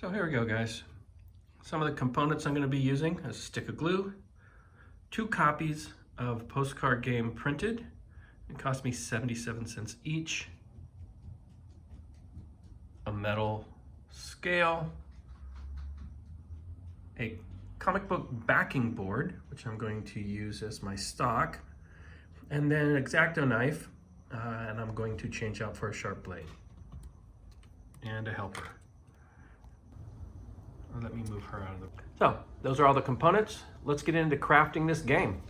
So here we go, guys. Some of the components I'm going to be using: a stick of glue, 2 copies of postcard game printed. It cost me 77 cents each. A metal scale, a comic book backing board, which I'm going to use as my stock, and then an Exacto knife, and I'm going to change out for a sharp blade, and a helper. Let me move her out of the... So, those are all the components. Let's get into crafting this game.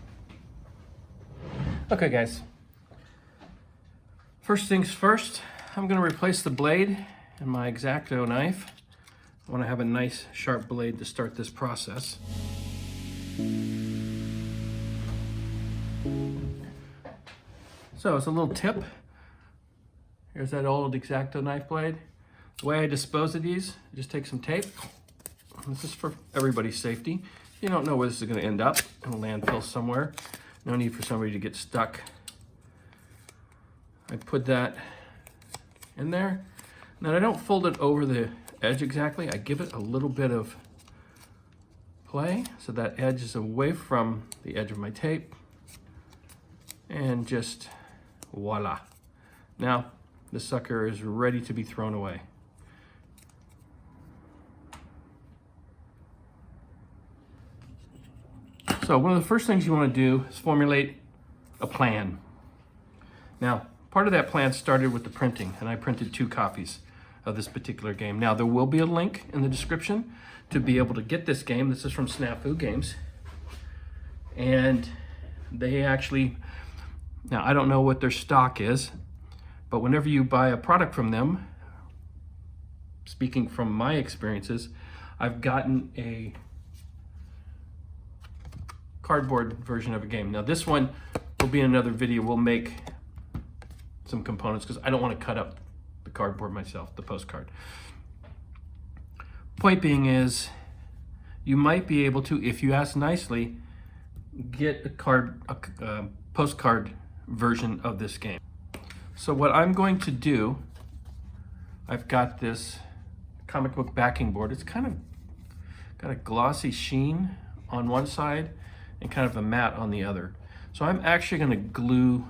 Okay, guys. First things first, I'm going to replace the blade in my Exacto knife. I want to have a nice sharp blade to start this process. So, as a little tip, here's that old Exacto knife blade. The way I dispose of these, just take some tape. This is for everybody's safety. You don't know where this is going to end up, in a landfill somewhere. No need for somebody to get stuck. I put that in there. Now I don't fold it over the edge exactly. I give it a little bit of play so that edge is away from the edge of my tape. And just voila. Now the sucker is ready to be thrown away. So one of the first things you want to do is formulate a plan. Now, part of that plan started with the printing, and I printed 2 copies of this particular game. Now, there will be a link in the description to be able to get this game. This is from SNAFU Games. And they actually, now I don't know what their stock is, but whenever you buy a product from them, speaking from my experiences, I've gotten a cardboard version of a game. Now this one will be in another video. We'll make some components because I don't want to cut up the cardboard myself, the postcard. Point being is, you might be able to, if you ask nicely, get a postcard version of this game. So what I'm going to do, I've got this comic book backing board. It's kind of got a glossy sheen on one side and kind of a matte on the other. So I'm actually going to glue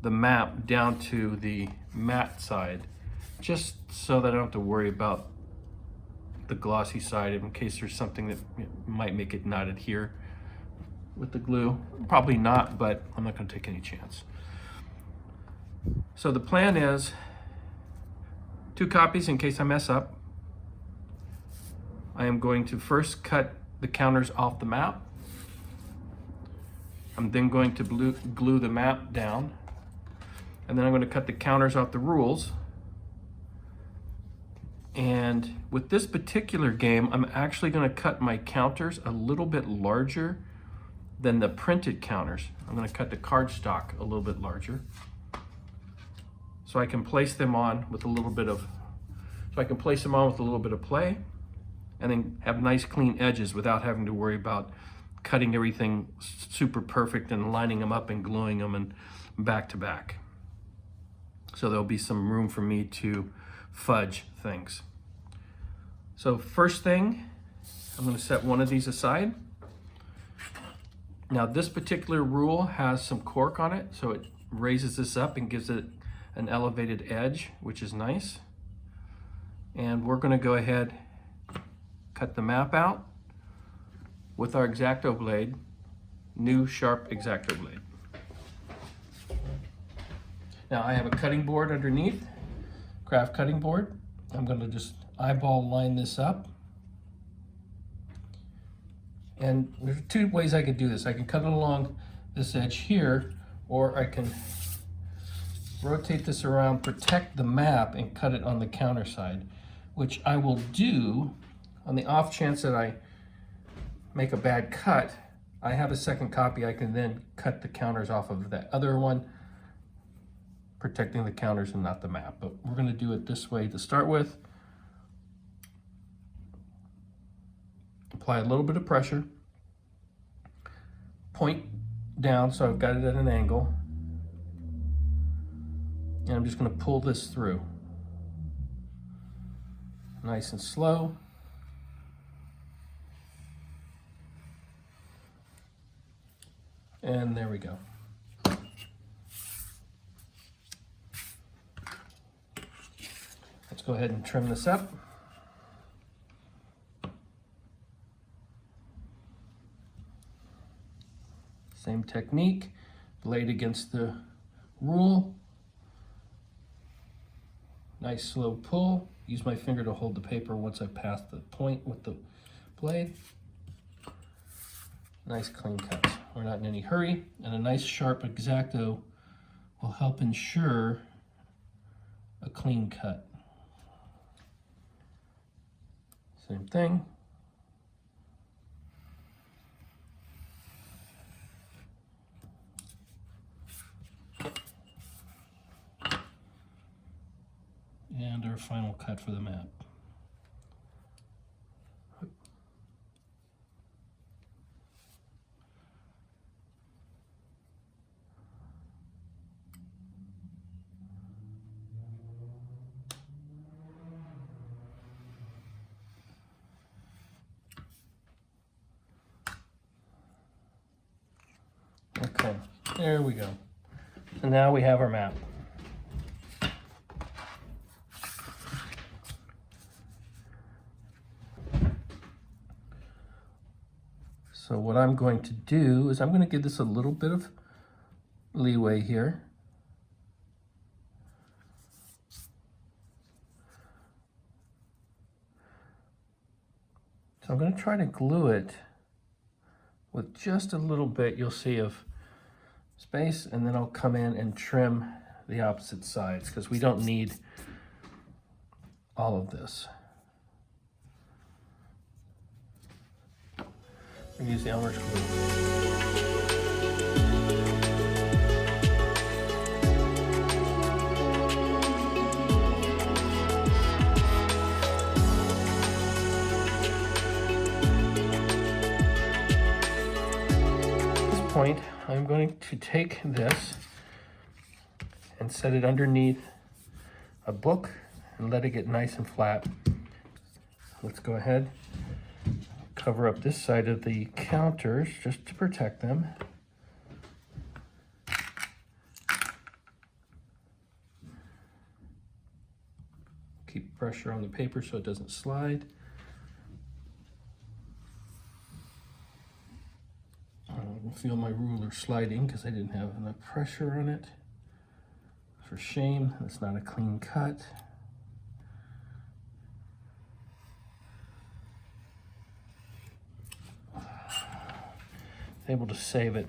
the map down to the matte side, just so that I don't have to worry about the glossy side in case there's something that might make it not adhere with the glue. Probably not, but I'm not going to take any chance. So the plan is 2 copies in case I mess up. I am going to first cut the counters off the map. I'm then going to glue the map down, and then I'm going to cut the counters off the rules. And with this particular game, I'm actually going to cut my counters a little bit larger than the printed counters. I'm going to cut the cardstock a little bit larger, so I can place them on with a little bit of play, and then have nice clean edges without having to worry about cutting everything super perfect and lining them up and gluing them and back to back. So there'll be some room for me to fudge things. So first thing, I'm going to set one of these aside. Now this particular rule has some cork on it, so it raises this up and gives it an elevated edge, which is nice. And we're going to go ahead, cut the map out with our Exacto blade, new sharp Exacto blade. Now I have a cutting board underneath, craft cutting board. I'm going to just eyeball line this up. And there's 2 ways I could do this. I can cut it along this edge here, or I can rotate this around, protect the map, and cut it on the counter side, which I will do on the off chance that I make a bad cut. I have a second copy. I can then cut the counters off of that other one, protecting the counters and not the map. But we're going to do it this way to start with. Apply a little bit of pressure, point down so I've got it at an angle, and I'm just going to pull this through. Nice and slow. And there we go. Let's go ahead and trim this up. Same technique, blade against the rule. Nice slow pull. Use my finger to hold the paper once I pass the point with the blade. Nice clean cut. We're not in any hurry, and a nice sharp Exacto will help ensure a clean cut. Same thing. And our final cut for the map. Okay, there we go. So now we have our map. So what I'm going to do is I'm going to give this a little bit of leeway here. So I'm going to try to glue it with just a little bit, you'll see, of space, and then I'll come in and trim the opposite sides because we don't need all of this. I'm going to use the Elmer's glue. Point, I'm going to take this and set it underneath a book and let it get nice and flat. Let's go ahead, cover up this side of the counters just to protect them. Keep pressure on the paper so it doesn't slide. I can feel my ruler sliding because I didn't have enough pressure on it. For shame, that's not a clean cut. Able to save it.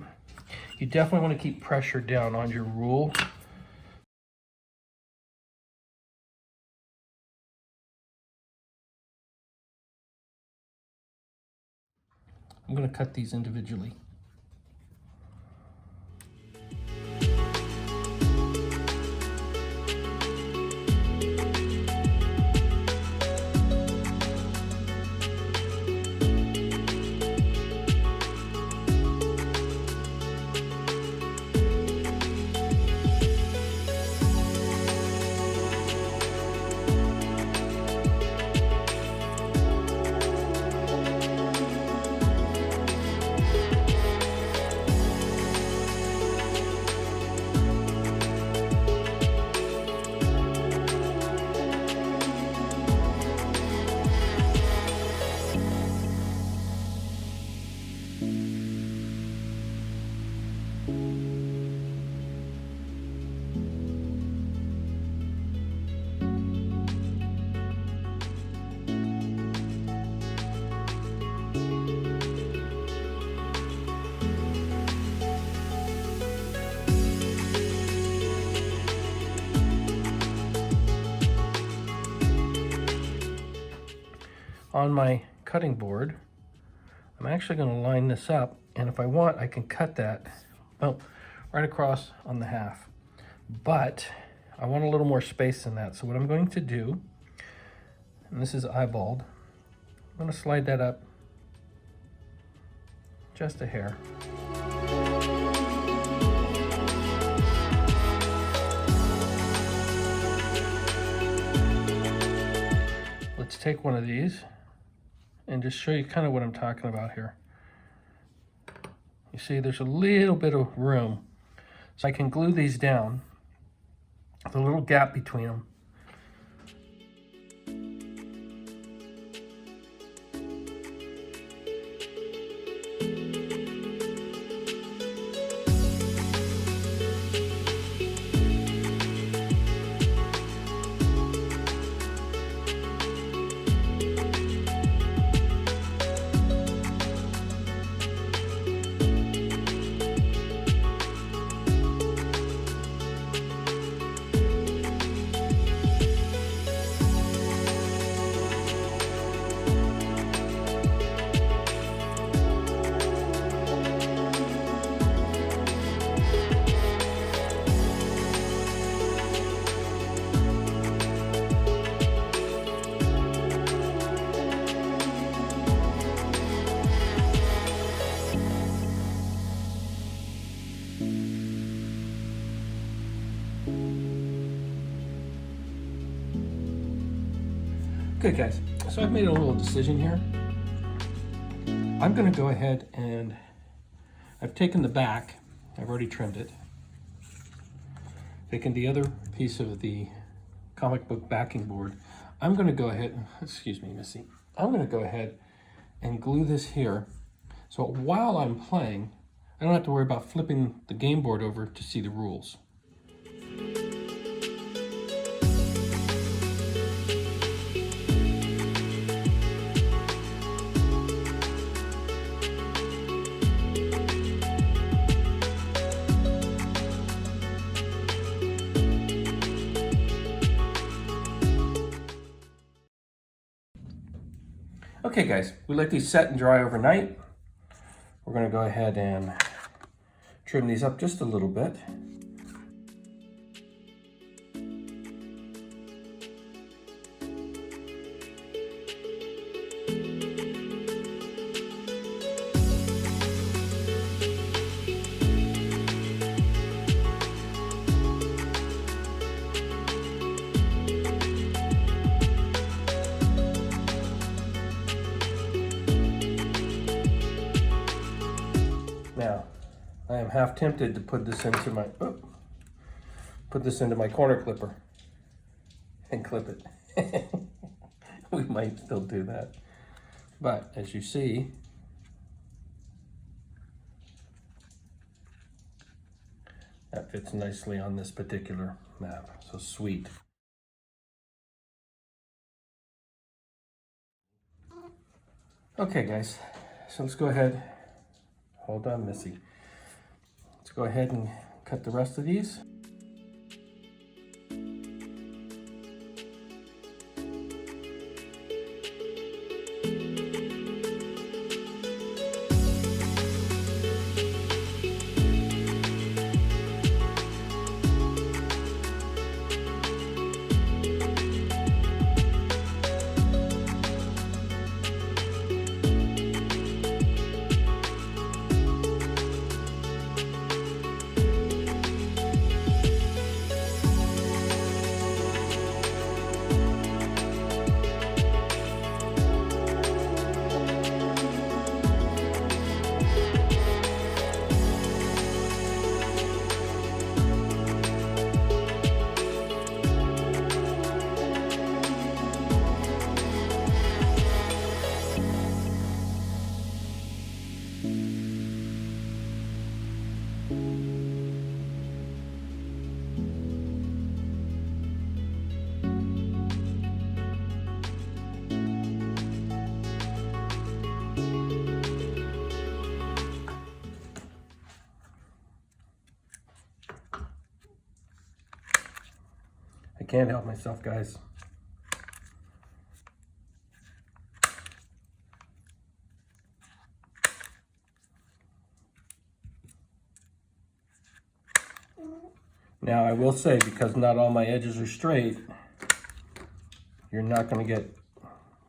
You definitely want to keep pressure down on your rule. I'm going to cut these individually. On my cutting board, I'm actually going to line this up, and if I want, I can cut that right across on the half. But I want a little more space than that, so what I'm going to do, and this is eyeballed, I'm going to slide that up just a hair. Let's take one of these and just show you kind of what I'm talking about here. You see there's a little bit of room. So I can glue these down, the little gap between them. Okay guys, so I've made a little decision here. I'm gonna go ahead and I've taken the back, I've already trimmed it. Taken the other piece of the comic book backing board. I'm gonna go ahead, excuse me, Missy. I'm gonna go ahead and glue this here. So while I'm playing, I don't have to worry about flipping the game board over to see the rules. Okay guys, we let these set and dry overnight. We're gonna go ahead and trim these up just a little bit. Now, I am half tempted to put this into my corner clipper and clip it. We might still do that. But as you see, that fits nicely on this particular map. So sweet. Okay guys, so let's go ahead. Hold on, Missy. Let's go ahead and cut the rest of these. I can't help myself, guys. Now I will say, because not all my edges are straight, you're not going to get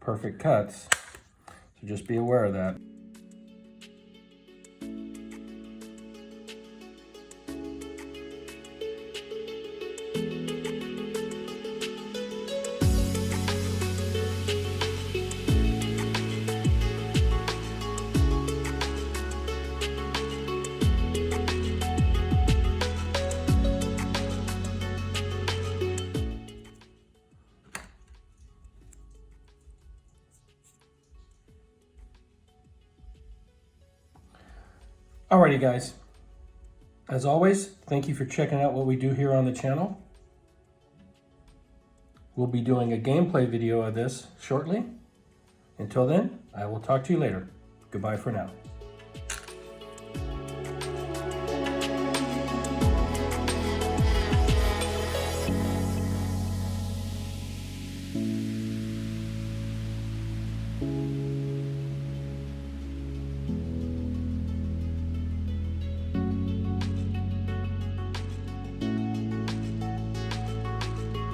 perfect cuts, so just be aware of that. Alrighty guys, as always, thank you for checking out what we do here on the channel. We'll be doing a gameplay video of this shortly. Until then, I will talk to you later. Goodbye for now.